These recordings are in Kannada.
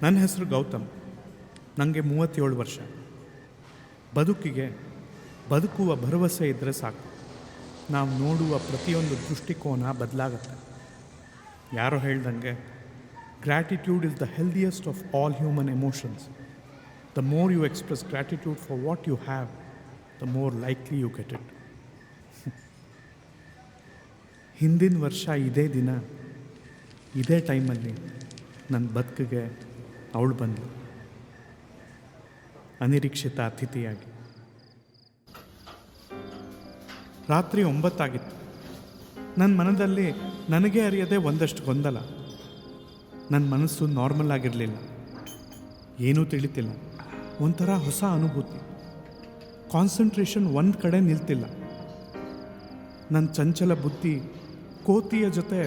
ನನ್ನ ಹೆಸರು ಗೌತಮ್. ನನಗೆ 37 ವರ್ಷ. ಬದುಕುವ ಭರವಸೆ ಇದ್ದರೆ ಸಾಕು. ನಾವು ನೋಡುವ ಪ್ರತಿಯೊಂದು ದೃಷ್ಟಿಕೋನ ಬದಲಾಗುತ್ತೆ. ಯಾರೋ ಹೇಳ್ದಂಗೆ gratitude is the healthiest of all human emotions. The more you express gratitude for what you have, the more likely you get it. ಹಿಂದಿನ ವರ್ಷ ಇದೇ ದಿನ ಇದೇ ಟೈಮಲ್ಲಿ ನನ್ನ ಬದುಕಿಗೆ ಅವಳು ಬಂದಳು, ಅನಿರೀಕ್ಷಿತ ಅತಿಥಿಯಾಗಿ. ರಾತ್ರಿ 9 ಆಗಿತ್ತು. ನನ್ನ ಮನದಲ್ಲಿ ನನಗೆ ಅರಿಯದೆ ಒಂದಷ್ಟು ಗೊಂದಲ. ನನ್ನ ಮನಸ್ಸು ನಾರ್ಮಲ್ ಆಗಿರಲಿಲ್ಲ. ಏನೂ ತಿಳಿತಿಲ್ಲ. ಒಂಥರ ಹೊಸ ಅನುಭೂತಿ. ಕಾನ್ಸಂಟ್ರೇಷನ್ ಒಂದು ಕಡೆ ನಿಲ್ತಿಲ್ಲ. ನನ್ನ ಚಂಚಲ ಬುದ್ಧಿ ಕೋತಿಯ ಜೊತೆ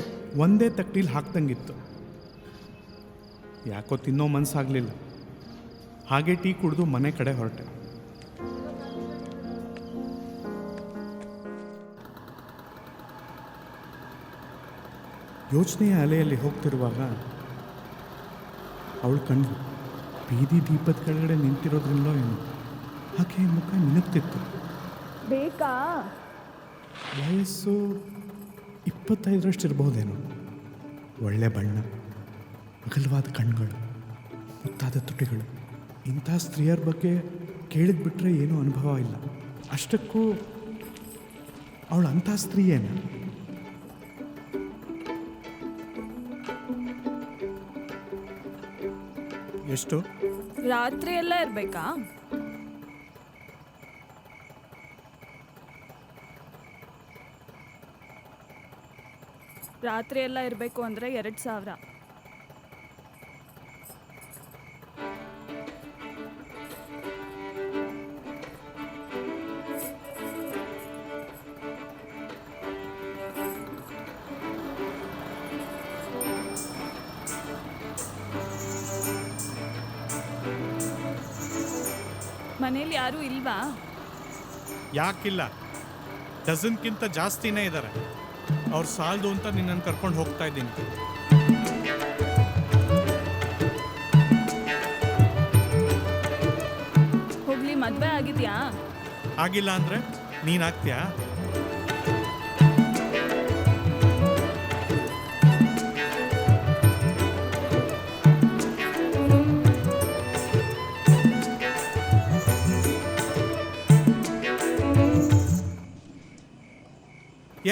ಒಂದೇ ತಟ್ಟೀಲಿ ಹಾಕ್ದಂಗಿತ್ತು. ಯಾಕೋ ತಿನ್ನೋ ಮನಸ್ಸಾಗಲಿಲ್ಲ. ಹಾಗೆ ಟೀ ಕುಡಿದು ಮನೆ ಕಡೆ ಹೊರಟೆ. ಯೋಚನೆಯ ಅಲೆಯಲ್ಲಿ ಹೋಗ್ತಿರುವಾಗ ಅವಳು ಕಂಡು ಬೀದಿ ದೀಪದ ಕೆಳಗಡೆ ನಿಂತಿರೋದ್ರಿಂದಲೋ ಏನು ಆಕೆ ಮುಖ ಮಿನುಗ್ತಿತ್ತು. ಬೇಕಾ? ವಯಸ್ಸು 25ರಷ್ಟು ಇರ್ಬೋದೇನೋ. ಒಳ್ಳೆ ಬಣ್ಣ, ಅಗಲವಾದ ಕಣ್ಗಳು, ಮುತ್ತಾದ ತುಟಿಗಳು. ಇಂಥ ಸ್ತ್ರೀಯರ ಬಗ್ಗೆ ಕೇಳಿದ್ಬಿಟ್ರೆ ಏನೂ ಅನುಭವ ಇಲ್ಲ. ಅಷ್ಟಕ್ಕೂ ಅವಳು ಅಂಥ ಸ್ತ್ರೀಯೇನ? ಎಷ್ಟು? ರಾತ್ರಿ ಎಲ್ಲ ಇರಬೇಕಾ? ರಾತ್ರಿ ಎಲ್ಲ ಇರಬೇಕು ಅಂದರೆ 2000. ಮನೇಲಿ ಯಾರೂ ಇಲ್ವಾ? ಯಾಕಿಲ್ಲ, ಡಜನ್ಗಿಂತ ಜಾಸ್ತಿನೇ ಇದ್ದಾರೆ. ಅವ್ರು ಸಾಲದು ಅಂತ ನಿನ್ನನ್ನು ಕರ್ಕೊಂಡು ಹೋಗ್ತಾ ಇದ್ದೀನಿ. ಹೋಗ್ಲಿ, ಮದುವೆ ಆಗಿದ್ಯಾ? ಆಗಿಲ್ಲ ಅಂದರೆ ನೀನಾಗ್ತೀಯಾ?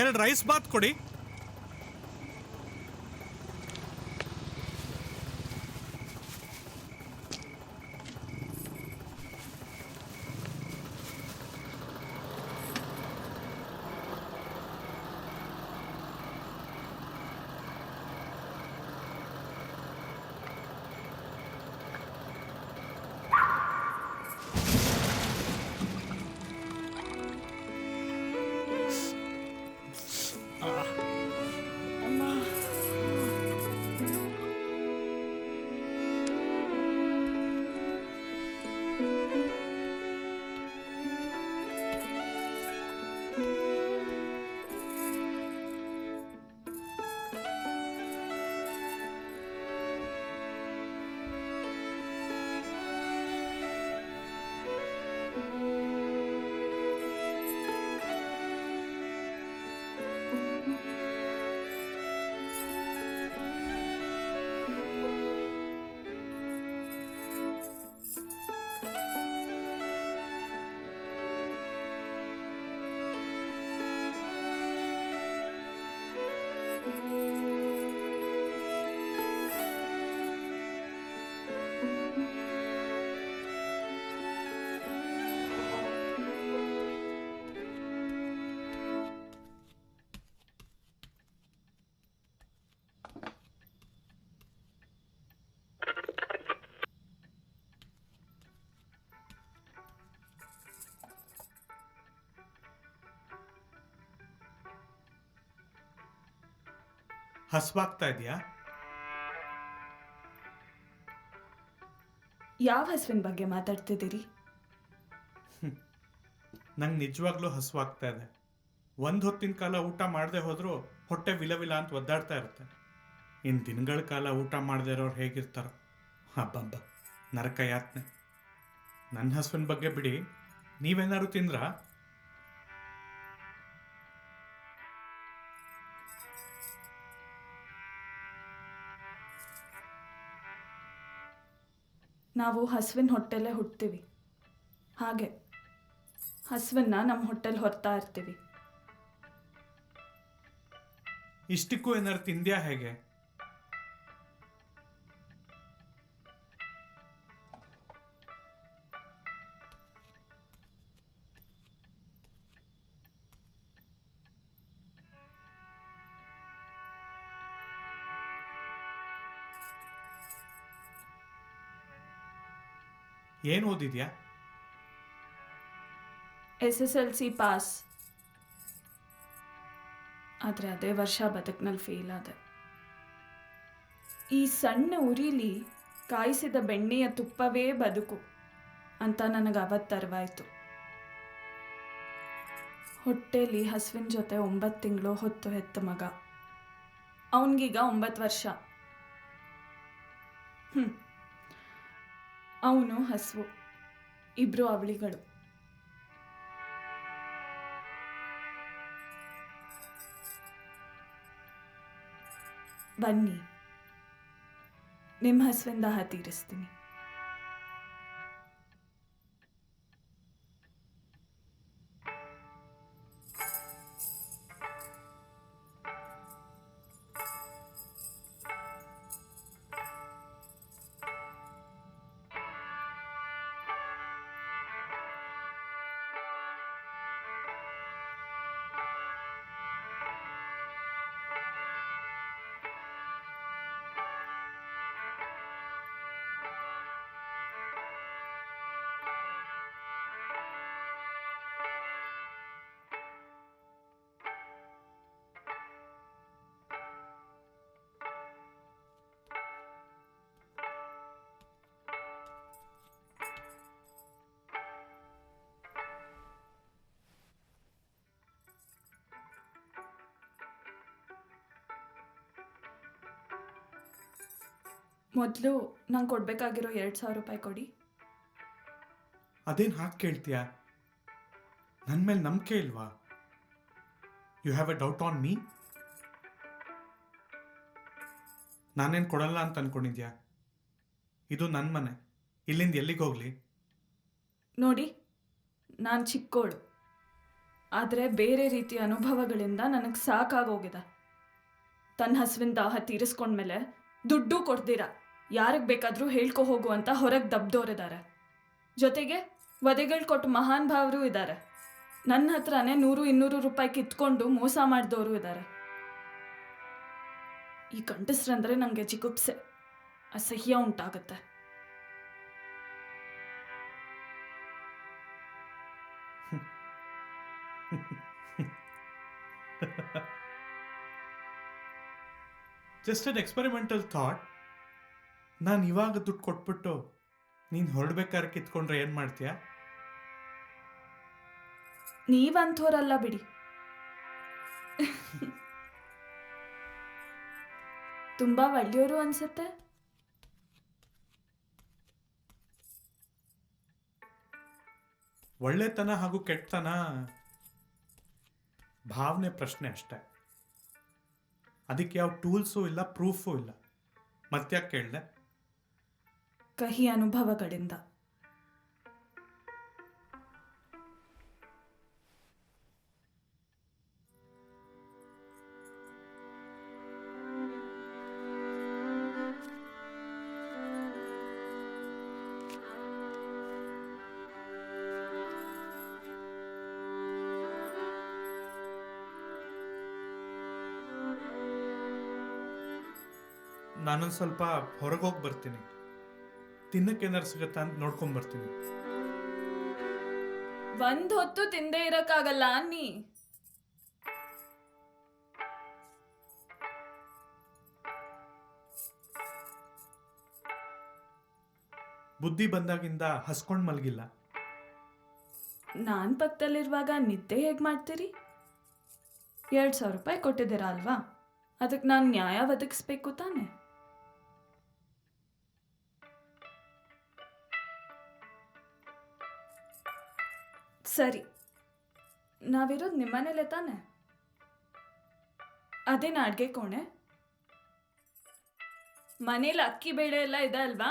ಎರಡು ರೈಸ್ ಬಾತ್ ಕೊಡಿ. ಹಸ್ವಾಗ್ತಾ ಇದೆಯಾ? ಯಾವ ಹಸುವಿನ ಬಗ್ಗೆ ಮಾತಾಡ್ತಿದ್ದೀರಿ? ನಂಗೆ ನಿಜವಾಗ್ಲೂ ಹಸುವಾಗ್ತಾ ಇದೆ. ಒಂದು ಹೊತ್ತಿನ ಕಾಲ ಊಟ ಮಾಡದೆ ಹೋದರೂ ಹೊಟ್ಟೆ ವಿಲವಿಲ ಅಂತ ಒದ್ದಾಡ್ತಾ ಇರುತ್ತೆ. ಇನ್ನು ದಿನಗಳ ಕಾಲ ಊಟ ಮಾಡದೇ ಇರೋರು ಹೇಗಿರ್ತಾರೋ ಹಬ್ಬಬ್ಬ, ನರಕ ಯಾತ್ನೆ. ನನ್ನ ಹಸ್ಬೆಂಡ್ ಬಗ್ಗೆ ಬಿಡಿ, ನೀವೇನಾದ್ರು ತಿಂದ್ರಾ? ನಾವು ಹಸುವಿನ ಹೊಟ್ಟೆಲ್ಲೇ ಹುಟ್ತೀವಿ. ಹಾಗೆ ಹಸುವನ್ನ ನಮ್ಮ ಹೊಟ್ಟೆಲಿ ಹೊರ್ತಾ ಇರ್ತೀವಿ. ಇಷ್ಟಕ್ಕೂ ಏನಾದ್ರು ತಿಂದ್ಯಾ ಹೇಗೆ? ಏನು ಓದಿದ್ಯಾ? SSLC pass. ಆದರೆ ಅದೇ ವರ್ಷ ಬದುಕಿನಲ್ಲಿ ಫೇಲ್ ಆದೆ. ಈ ಸಣ್ಣ ಉರಿಲಿ ಕಾಯಿಸಿದ ಬೆಣ್ಣೆಯ ತುಪ್ಪವೇ ಬದುಕು ಅಂತ ನನಗೆ ಅವತ್ತು ಅರಿವಾಯಿತು. ಹೊಟ್ಟೆಲಿ ಹಸುವಿನ ಜೊತೆ 9 ತಿಂಗಳು ಹೊತ್ತು ಹೆತ್ತ ಮಗ. ಅವನಿಗೀಗ 9 ವರ್ಷ. ಅವನು ಹಸುವು, ಇಬ್ರು ಅವಳಿಗಳು. ಬನ್ನಿ, ನಿಮ್ಮ ಹಸುವಿನ ದಾಹ ತೀರಿಸ್ತೀನಿ. ಮೊದಲು ನಂಗೆ ಕೊಡಬೇಕಾಗಿರೋ 2,000 ರೂಪಾಯಿ ಕೊಡಿ. ಅದೇನು ಹಾಗೆ ಕೇಳ್ತೀಯಾ? ನನ್ನ ಮೇಲೆ ನಂಬಿಕೆ ಇಲ್ವಾ? You have a doubt on me? ನಾನೇನು ಕೊಡಲ್ಲ ಅಂತ ಅನ್ಕೊಂಡಿದ್ಯಾ? ಇದು ನನ್ನ ಮನೆ, ಇಲ್ಲಿಂದ ಎಲ್ಲಿಗೆ ಹೋಗ್ಲಿ? ನೋಡಿ, ನಾನು ಚಿಕ್ಕೋಳು, ಆದರೆ ಬೇರೆ ರೀತಿಯ ಅನುಭವಗಳಿಂದ ನನಗೆ ಸಾಕಾಗೋಗಿದೆ. ತನ್ನ ಹಸುವಿನ ದಾಹ ತೀರಿಸ್ಕೊಂಡ್ಮೇಲೆ ದುಡ್ಡು ಕೊಡ್ತೀರಾ ಯಾರಿಗೆ ಬೇಕಾದರೂ ಹೇಳ್ಕೊ ಹೋಗು ಅಂತ ಹೊರಗೆ ದಬ್ದೋರಿದ್ದಾರೆ. ಜೊತೆಗೆ ವಧೆಗಳು ಕೊಟ್ಟು ಮಹಾನ್ ಭಾವರು ಇದ್ದಾರೆ. ನನ್ನ ಹತ್ರನೇ 100-200 ರೂಪಾಯಿ ಕಿತ್ಕೊಂಡು ಮೋಸ ಮಾಡಿದವರು ಇದ್ದಾರೆ. ಈ ಗಂಡಸ್ರಂದ್ರೆ ನನಗೆ ಜಿಗುಪ್ಸೆ, ಅಸಹ್ಯ ಉಂಟಾಗುತ್ತೆ. Just an experimental thought. ನಾನು ಇವಾಗ ದುಡ್ಡು ಕೊಟ್ಬಿಟ್ಟು ನೀನು ಹೊರಡ್ಬೇಕಾದ್ರೆ ಕಿತ್ಕೊಂಡ್ರೆ ಏನು ಮಾಡ್ತೀಯಾ? ನೀವಂಥೋರಲ್ಲ ಬಿಡಿ. ತುಂಬಾ ಒಳ್ಳೆಯವರು ಅನ್ಸುತ್ತೆ. ಒಳ್ಳೆತನ ಹಾಗೂ ಕೆಟ್ಟತನ ಭಾವನೆ ಪ್ರಶ್ನೆ ಅಷ್ಟೆ. ಅದಕ್ಕೆ ಯಾವ ಟೂಲ್ಸು ಇಲ್ಲ, ಪ್ರೂಫು ಇಲ್ಲ. ಮತ್ತ್ಯಾಕೆ ಕೇಳಿದೆ? ಕಹಿ ಅನುಭವಗಳಿಂದ. ನಾನೊಂದು ಸ್ವಲ್ಪ ಹೊರಗೋಗಿ ಬರ್ತೀನಿ. ತಿನ್ನಕ್ಕೆ ಏನಾರು ಸಿಗತ್ತಾ ಅಂತ ನೋಡ್ಕೊಂಡ್ ಬರ್ತೀನಿ. ಒಂದ್ ಹೊತ್ತು ತಿಂದೇ ಇರಕ್ಕಾಗಲ್ಲ ಅನ್ನಿ. ಬುದ್ಧಿ ಬಂದಾಗಿಂದ ಹಸ್ಕೊಂಡ್ ಮಲಗಿಲ್ಲ. ನಾನ್ ಪಕ್ಕದಲ್ಲಿರುವಾಗ ನಿದ್ದೆ ಹೇಗೆ ಮಾಡ್ತೀರಿ? 2,000 ರೂಪಾಯಿ ಕೊಟ್ಟಿದ್ದೀರಾ ಅಲ್ವಾ, ಅದಕ್ಕೆ ನಾನು ನ್ಯಾಯ ಒದಗಿಸ್ಬೇಕು ತಾನೆ. ಸರಿ, ನಾವಿರೋದು ನಿಮ್ಮನೇಲೆ ತಾನೆ? ಅದೇನ ಅಡುಗೆ ಕೋಣೆ? ಮನೇಲಿ ಅಕ್ಕಿ ಬೇಳೆ ಎಲ್ಲ ಇದೆ ಅಲ್ವಾ?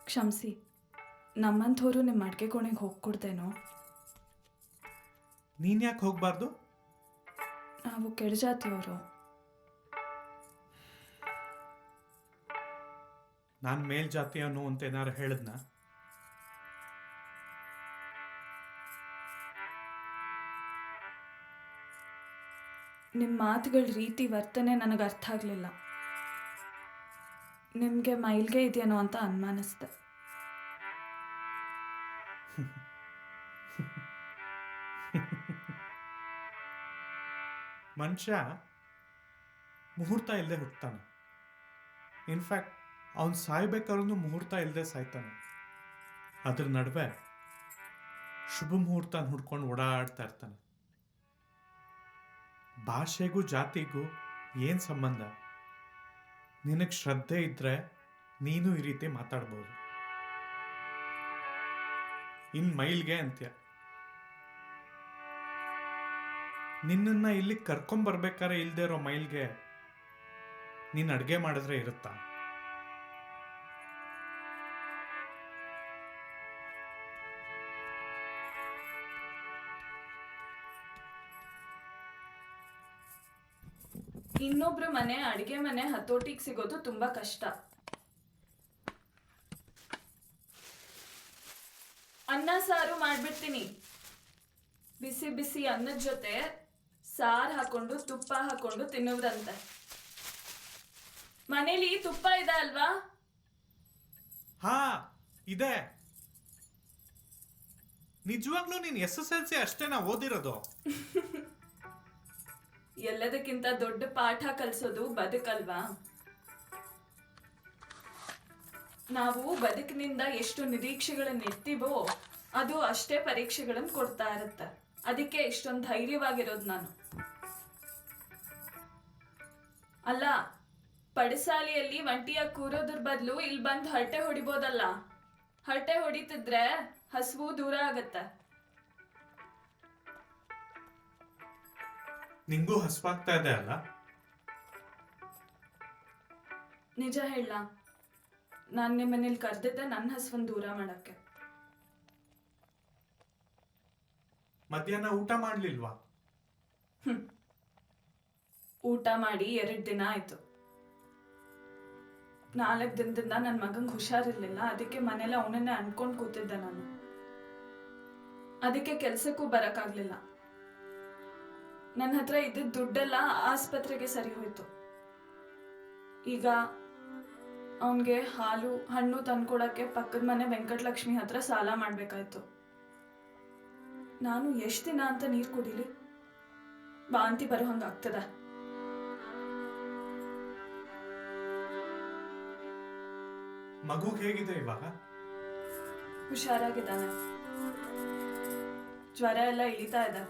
ಕ್ಷಮಿಸಿ, ನಮ್ಮಂಥವ್ರು ನಿಮ್ಮ ಅಡುಗೆ ಕೋಣೆಗೆ ಹೋಗ್ಕೊಡ್ತೇನೋ? ನೀನು ಯಾಕೆ ಹೋಗಬಾರ್ದು? ನಾವು ಕೆಳಜಾತಿಯವರು. ನಾನು ಮೇಲ್ಜಾತಿಯವನು ಅಂತ ಏನಾರು ಹೇಳಿದ್ನ? ನಿಮ್ಮ ಮಾತುಗಳ ರೀತಿ ವರ್ತನೆ ನನಗೆ ಅರ್ಥ ಆಗಲಿಲ್ಲ. ನಿಮಗೆ ಮೈಲ್ಗೆ ಇದೆಯೇನೋ ಅಂತ ಅನುಮಾನಿಸ್ದೆ. ಮನುಷ್ಯ ಮುಹೂರ್ತ ಇಲ್ಲದೆ ಹುಟ್ಟತಾನೆ. ಇನ್ಫ್ಯಾಕ್ಟ್ ಅವನು ಸಾಯ್ಬೇಕಾದ್ರೂ ಮುಹೂರ್ತ ಇಲ್ಲದೆ ಸಾಯ್ತಾನೆ. ಅದ್ರ ನಡುವೆ ಶುಭ ಮುಹೂರ್ತ ಹುಡ್ಕೊಂಡು ಓಡಾಡ್ತಾ ಇರ್ತಾನೆ. ಭಾಷೆಗೂ ಜಾತಿಗೂ ಏನು ಸಂಬಂಧ? ನಿನಗೆ ಶ್ರದ್ಧೆ ಇದ್ರೆ ನೀನು ಈ ರೀತಿ ಮಾತಾಡ್ಬೋದು. ಇನ್ ಮೈಲ್ಗೆ ಅಂತ್ಯ. ನಿನ್ನನ್ನ ಇಲ್ಲಿ ಕರ್ಕೊಂಬರ್ಬೇಕಾರೆ ಇಲ್ದೇ ಇರೋ ಮೈಲ್ಗೆ ನೀನು ಅಡುಗೆ ಮಾಡಿದ್ರೆ ಇರುತ್ತಾ? ಇನ್ನೊಬ್ರ ಮನೆ ಅಡುಗೆ ಮನೆ ಹತೋಟಿಗೆ ಸಿಗೋದು ತುಂಬಾ ಕಷ್ಟ. ಅನ್ನ ಸಾರು ಮಾಡ್ಬಿಡ್ತೀನಿ. ಬಿಸಿ ಬಿಸಿ ಅನ್ನದ ಜೊತೆ ಸಾರು ಹಾಕೊಂಡು ತುಪ್ಪ ಹಾಕೊಂಡು ತಿನ್ನೋದಂತೆ. ಮನೇಲಿ ತುಪ್ಪ ಇದೆ ಅಲ್ವಾ? ಹಾ ಇದೆ. ನಿಜವಾಗ್ಲೂ ನೀನು SSLC ಅಷ್ಟೇನಾ ಓದಿರೋದು? ಎಲ್ಲದಕ್ಕಿಂತ ದೊಡ್ಡ ಪಾಠ ಕಲಿಸೋದು ಬದುಕಲ್ವಾ? ನಾವು ಬದುಕಿನಿಂದ ಎಷ್ಟು ನಿರೀಕ್ಷೆಗಳನ್ನು ಇರ್ತೀವೋ ಅದು ಅಷ್ಟೇ ಪರೀಕ್ಷೆಗಳನ್ನು ಕೊಡ್ತಾ ಇರುತ್ತೆ. ಅದಕ್ಕೆ ಇಷ್ಟೊಂದು ಧೈರ್ಯವಾಗಿರೋದು ನಾನು. ಅಲ್ಲ, ಪಡಸಾಲಿಯಲ್ಲಿ ಒಂಟಿಯಾಗಿ ಕೂರೋದ್ರ ಬದಲು ಇಲ್ಲಿ ಬಂದು ಹರಟೆ ಹೊಡಿಬೋದಲ್ಲ. ಹರಟೆ ಹೊಡಿತಿದ್ರೆ ಹಸುವು ದೂರ ಆಗತ್ತೆ. ನಿಂಗೂ ಹಸ್ವಾಗ್ತಾ ಇದೆ ಅಲ್ಲ? ನಿಜ ಹೇಳ, ನಾನು ನಿಮ್ಮನೇಲಿ ಕರೆದಿದ್ದೆ ನನ್ನ ಹಸುವನ್ನು ದೂರ ಮಾಡಕ್ಕೆ. ಮಧ್ಯಾಹ್ನ ಊಟ ಮಾಡ್ಲಿಲ್ವಾ? ಊಟ ಮಾಡಿ 2 ದಿನ ಆಯ್ತು. 4 ದಿನದಿಂದ ನನ್ನ ಮಗಂಗೆ ಹುಷಾರಿರ್ಲಿಲ್ಲ. ಅದಕ್ಕೆ ಮನೇಲಿ ಅವನನ್ನೇ ಅನ್ಕೊಂಡು ಕೂತಿದ್ದೆ ನಾನು. ಅದಕ್ಕೆ ಕೆಲ್ಸಕ್ಕೂ ಬರಕ್ಕಾಗ್ಲಿಲ್ಲ. ನನ್ನ ಹತ್ರ ಇದ್ದಿದ್ದ ದುಡ್ಡೆಲ್ಲ ಆಸ್ಪತ್ರೆಗೆ ಸರಿ ಹೋಯ್ತು. ಈಗ ಅವನಿಗೆ ಹಾಲು ಹಣ್ಣು ತಂದ್ಕೊಡಕ್ಕೆ ಪಕ್ಕದ ಮನೆ ವೆಂಕಟಲಕ್ಷ್ಮಿ ಹತ್ರ ಸಾಲ ಮಾಡ್ಬೇಕಾಯ್ತು. ನಾನು ಎಷ್ಟು ದಿನ ಅಂತ ನೀರು ಕುಡಿಲಿ? ವಾಂತಿ ಬರೋ ಹಂಗಾಗ್ತದ. ಮಗು ಹೇಗಿದೆ ಇವಾಗ? ಹುಷಾರಾಗಿದ್ದಾನೆ. ಜ್ವರ ಎಲ್ಲ ಇಳಿತಾ ಇದೆ.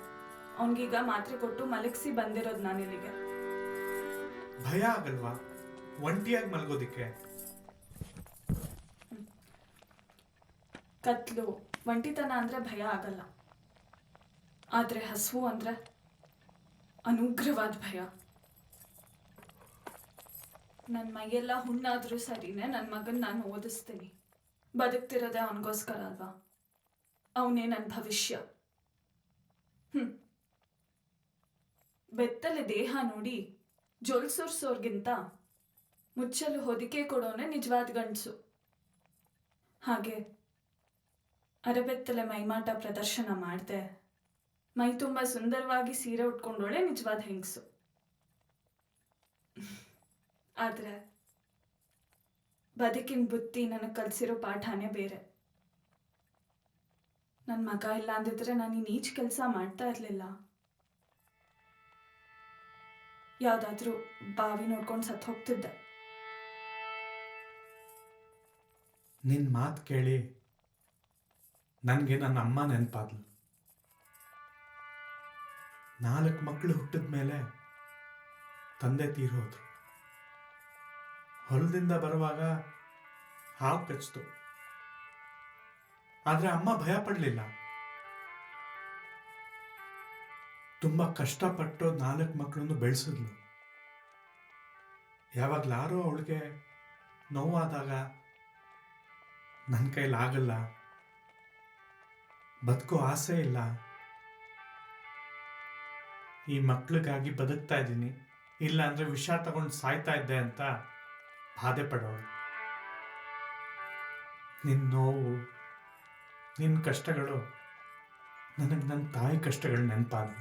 ಅವನಿಗೀಗ ಮಾತ್ರೆ ಕೊಟ್ಟು ಮಲಗಿಸಿ ಬಂದಿರೋದು ನಾನು ಇಲ್ಲಿಗೆ. ಭಯ ಆಗಲ್ವಾ ಒಂಟಿಯಾಗಿ ಮಲಗೋದಿಕ್ಕೆ? ಕತ್ಲು ಒಂಟಿತನ ಅಂದ್ರೆ ಭಯ ಆಗಲ್ಲ. ಆದ್ರೆ ಹಸುವು ಅಂದ್ರೆ ಅನುಗ್ರಹವಾದ ಭಯ. ನನ್ನ ಮೈಯೆಲ್ಲ ಹುಣ್ಣಾದ್ರೂ ಸರಿನೇ ನನ್ನ ಮಗನ್ ನಾನು ಓದಿಸ್ತೀನಿ. ಬದುಕ್ತಿರೋದೇ ಅವನಿಗೋಸ್ಕರ ಅಲ್ವಾ? ಅವನೇ ನನ್ನ ಭವಿಷ್ಯ. ಬೆತ್ತಲೆ ದೇಹ ನೋಡಿ ಜೊಲ್ಸುರ್ಸೋರ್ಗಿಂತ ಮುಚ್ಚಲು ಹೊದಿಕೆ ಕೊಡೋನೆ ನಿಜವಾದ ಗಂಡಸು. ಹಾಗೆ ಅರೆಬೆತ್ತಲೆ ಮೈಮಾಟ ಪ್ರದರ್ಶನ ಮಾಡದೆ ಮೈ ತುಂಬ ಸುಂದರವಾಗಿ ಸೀರೆ ಉಟ್ಕೊಂಡೋಳೆ ನಿಜವಾದ ಹೆಂಗಸು. ಆದ್ರೆ ಬದುಕಿನ ಬುತ್ತಿ ನನಗೆ ಕಲಿಸಿರೋ ಪಾಠನೇ ಬೇರೆ. ನನ್ನ ಮಗ ಇಲ್ಲ ಅಂದಿದ್ರೆ ನಾನು ಈ ನೀಚ್ ಕೆಲಸ ಮಾಡ್ತಾ ಇರಲಿಲ್ಲ. ಯಾವುದಾದ್ರೂ ಬಾವಿ ನೋಡ್ಕೊಂಡು ಸತ್ತು ಹೋಗ್ತಿದ್ದೆ. ನಿನ್ನ ಮಾತು ಕೇಳಿ ನನಗೆ ನನ್ನ ಅಮ್ಮ ನೆನಪಾದ್ಲು. 4 ಮಕ್ಕಳು ಹುಟ್ಟಿದ ಮೇಲೆ ತಂದೆ ತೀರೋದ್ರು. ಹೊಲದಿಂದ ಬರುವಾಗ ಹಾವು ಕಚ್ಚಿತು. ಆದರೆ ಅಮ್ಮ ಭಯ ಪಡಲಿಲ್ಲ. ತುಂಬ ಕಷ್ಟಪಟ್ಟು 4 ಮಕ್ಕಳನ್ನು ಬೆಳೆಸಿದ್ಲು. ಯಾವಾಗಲಾರೋ ಅವಳಿಗೆ ನೋವಾದಾಗ ನನ್ನ ಕೈಲಾಗಲ್ಲ, ಬದುಕೋ ಆಸೆ ಇಲ್ಲ, ಈ ಮಕ್ಳಿಗಾಗಿ ಬದುಕ್ತಾ ಇದ್ದೀನಿ, ಇಲ್ಲ ಅಂದರೆ ವಿಷ ತಗೊಂಡು ಸಾಯ್ತಾ ಇದ್ದೆ ಅಂತ ಬಾಧೆ ಪಡೋಳು. ನಿನ್ನ ನೋವು, ನಿನ್ನ ಕಷ್ಟಗಳು ನನಗೆ ನನ್ನ ತಾಯಿ ಕಷ್ಟಗಳು ನೆನಪಾದವು.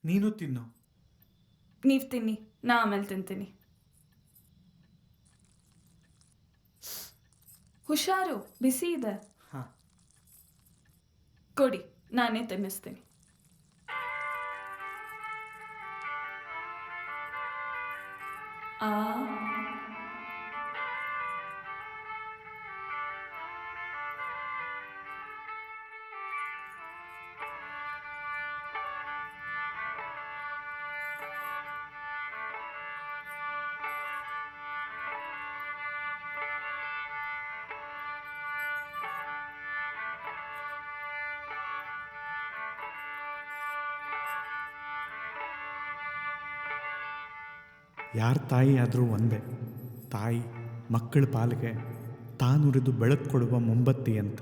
ನೀನು ತಿನ್ನು. ನೀವು ತಿನ್ನಿ, ನಾ ಆಮೇಲೆ ತಿಂತೀನಿ. ಹುಷಾರು, ಬಿಸಿ ಇದೆ. ಹಾಂ, ಕೊಡಿ, ನಾನೇ ತಿನ್ನಿಸ್ತೀನಿ. ಆ ಯಾರ ತಾಯಿ ಆದರೂ ಒಂದೇ. ತಾಯಿ ಮಕ್ಕಳ ಪಾಲಿಗೆ ತಾನುರಿದು ಬೆಳಕು ಕೊಡುವ ಮೊಂಬತ್ತಿ ಅಂತ.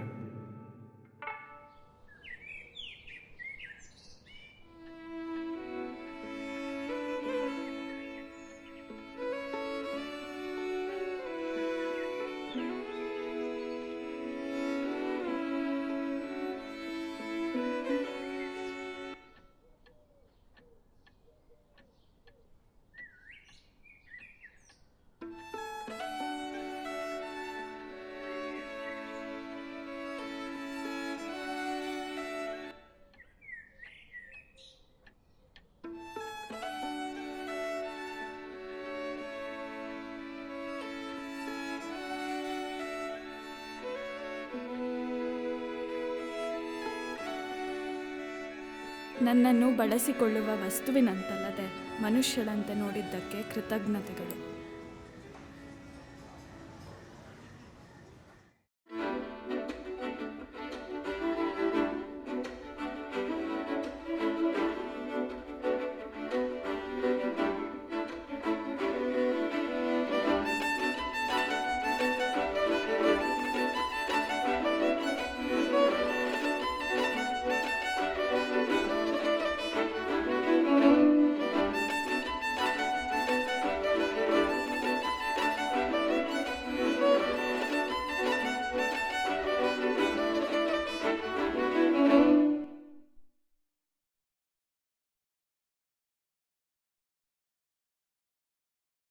ನನ್ನನ್ನು ಬಳಸಿಕೊಳ್ಳುವ ವಸ್ತುವಿನಂತಲ್ಲದೆ ಮನುಷ್ಯರಂತೆ ನೋಡಿದ್ದಕ್ಕೆ ಕೃತಜ್ಞತೆಗಳು.